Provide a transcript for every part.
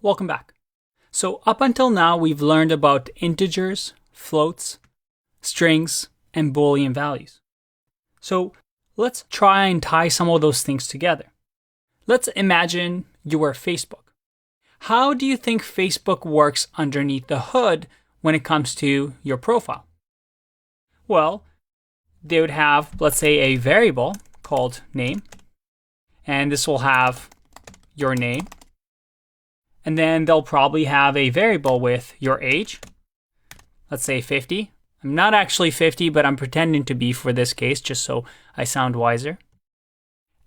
Welcome back. So up until now, we've learned about integers, floats, strings, and Boolean values. So let's try and tie some of those things together. Let's imagine you were Facebook. How do you think Facebook works underneath the hood when it comes to your profile? Well, they would have, let's say, a variable called name, and this will have your name. And then they'll probably have a variable with your age, let's say 50. I'm not actually 50, but I'm pretending to be for this case, just so I sound wiser.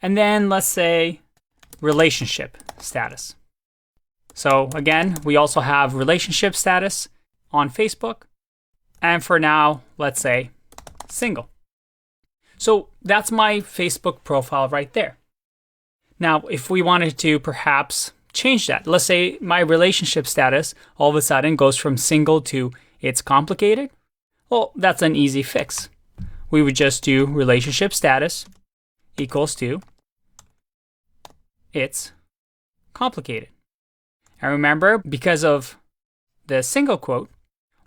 And then let's say relationship status. So again, we also have relationship status on Facebook. And for now, let's say single. So that's my Facebook profile right there. Now, if we wanted to perhaps change that, let's say my relationship status all of a sudden goes from single to it's complicated. Well, that's an easy fix. We would just do relationship status equals to it's complicated. And remember, because of the single quote,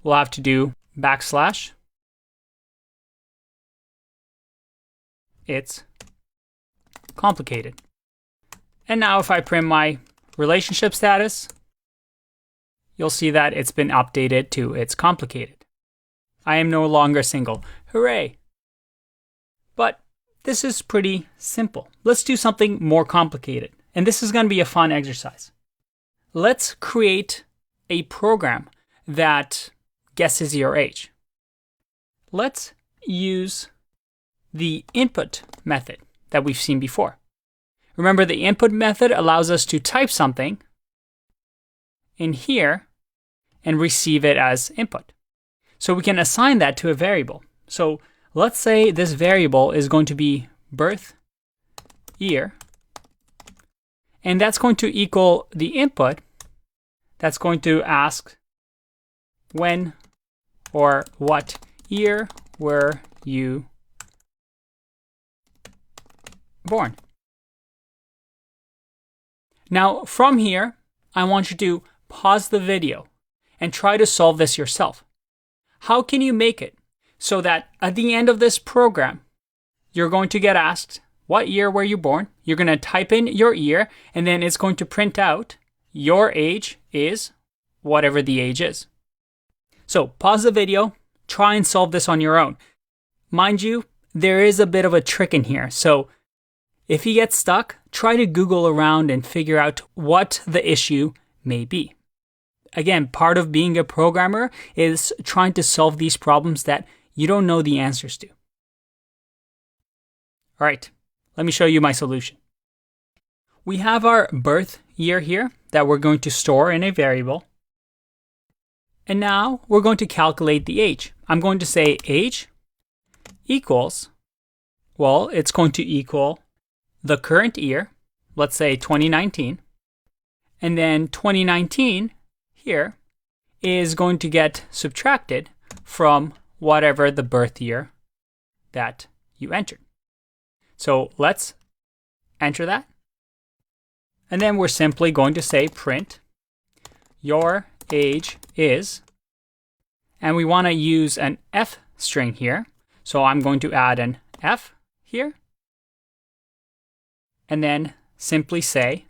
we'll have to do backslash it's complicated. And now if I print my relationship status, you'll see that it's been updated to it's complicated. I am no longer single. Hooray! But this is pretty simple. Let's do something more complicated. And this is going to be a fun exercise. Let's create a program that guesses your age. Let's use the input method that we've seen before. Remember, the input method allows us to type something in here and receive it as input. So we can assign that to a variable. So let's say this variable is going to be birth year, and that's going to equal the input that's going to ask when or what year were you born. Now from here, I want you to pause the video and try to solve this yourself. How can you make it so that at the end of this program, you're going to get asked, what year were you born? You're going to type in your year, and then it's going to print out your age is whatever the age is. So pause the video, try and solve this on your own. Mind you, there is a bit of a trick in here. So if you get stuck, try to Google around and figure out what the issue may be. Again, part of being a programmer is trying to solve these problems that you don't know the answers to. All right, let me show you my solution. We have our birth year here that we're going to store in a variable. And now we're going to calculate the age. I'm going to say age equals, well, it's going to equal the current year, let's say 2019. And then 2019 here is going to get subtracted from whatever the birth year that you entered. So let's enter that. And then we're simply going to say print your age is, and we want to use an F string here. So I'm going to add an F here, and then simply say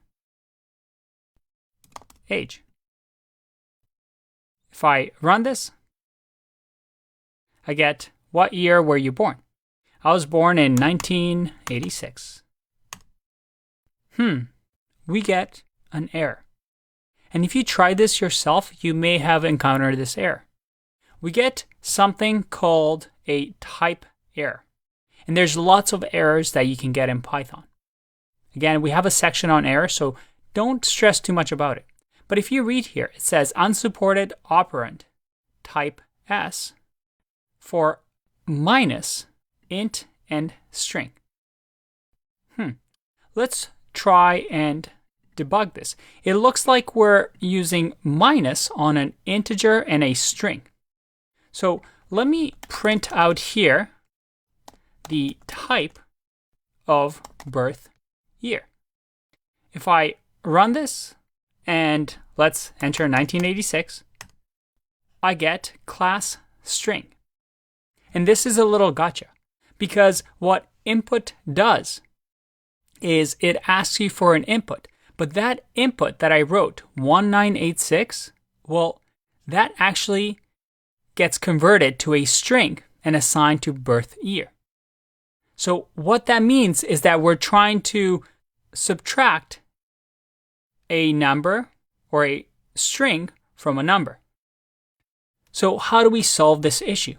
age. If I run this, I get what year were you born? I was born in 1986. We get an error. And if you try this yourself, you may have encountered this error. We get something called a type error. And there's lots of errors that you can get in Python. Again, we have a section on errors, so don't stress too much about it. But if you read here, it says unsupported operand type S for minus int and string. Let's try and debug this. It looks like we're using minus on an integer and a string. So let me print out here the type of birth year. If I run this and let's enter 1986, I get class string. And this is a little gotcha, because what input does is it asks you for an input. But that input that I wrote, 1986, well, that actually gets converted to a string and assigned to birth year. So what that means is that we're trying to subtract a number or a string from a number. So how do we solve this issue?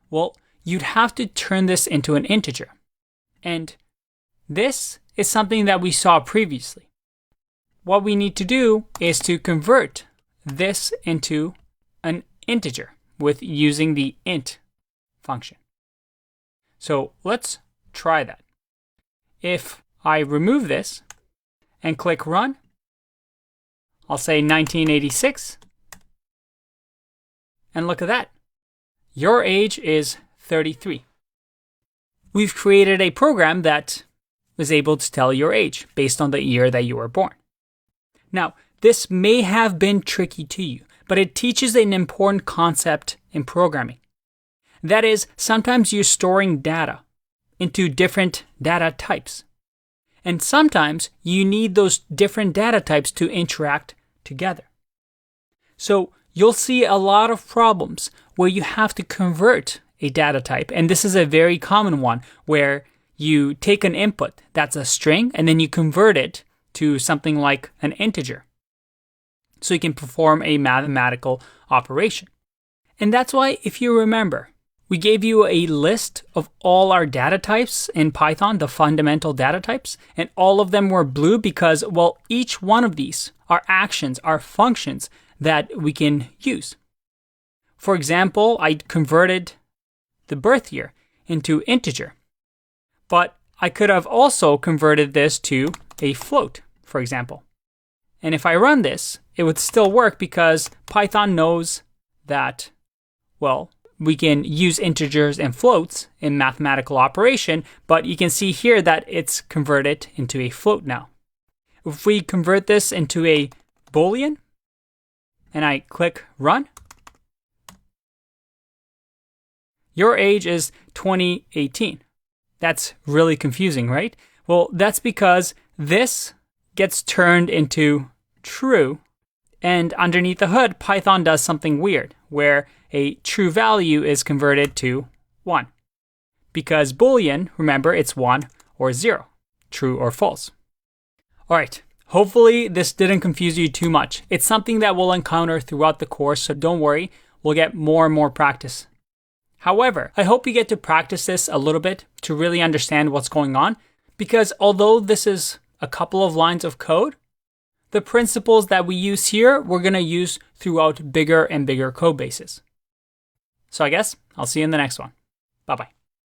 Well, you'd have to turn this into an integer. And this is something that we saw previously. What we need to do is to convert this into an integer with using the int function. So let's try that. If I remove this and click run, I'll say 1986. And look at that. Your age is 33. We've created a program that was able to tell your age based on the year that you were born. Now, this may have been tricky to you, but it teaches an important concept in programming. That is, sometimes you're storing data into different data types. And sometimes you need those different data types to interact together. So you'll see a lot of problems where you have to convert a data type. And this is a very common one where you take an input that's a string and then you convert it to something like an integer. So you can perform a mathematical operation. And that's why, if you remember, we gave you a list of all our data types in Python, the fundamental data types, and all of them were blue because, well, each one of these are actions, are functions that we can use. For example, I converted the birth year into integer, but I could have also converted this to a float, for example. And if I run this, it would still work because Python knows that, well, we can use integers and floats in mathematical operation, but you can see here that it's converted into a float now. If we convert this into a Boolean, and I click run, your age is 2018. That's really confusing, right? Well, that's because this gets turned into true, and underneath the hood, Python does something weird, where a true value is converted to 1. Because Boolean, remember, it's 1 or 0, true or false. All right, hopefully this didn't confuse you too much. It's something that we'll encounter throughout the course, so don't worry, we'll get more and more practice. However, I hope you get to practice this a little bit to really understand what's going on, because although this is a couple of lines of code, the principles that we use here, we're going to use throughout bigger and bigger code bases. So I guess I'll see you in the next one. Bye-bye.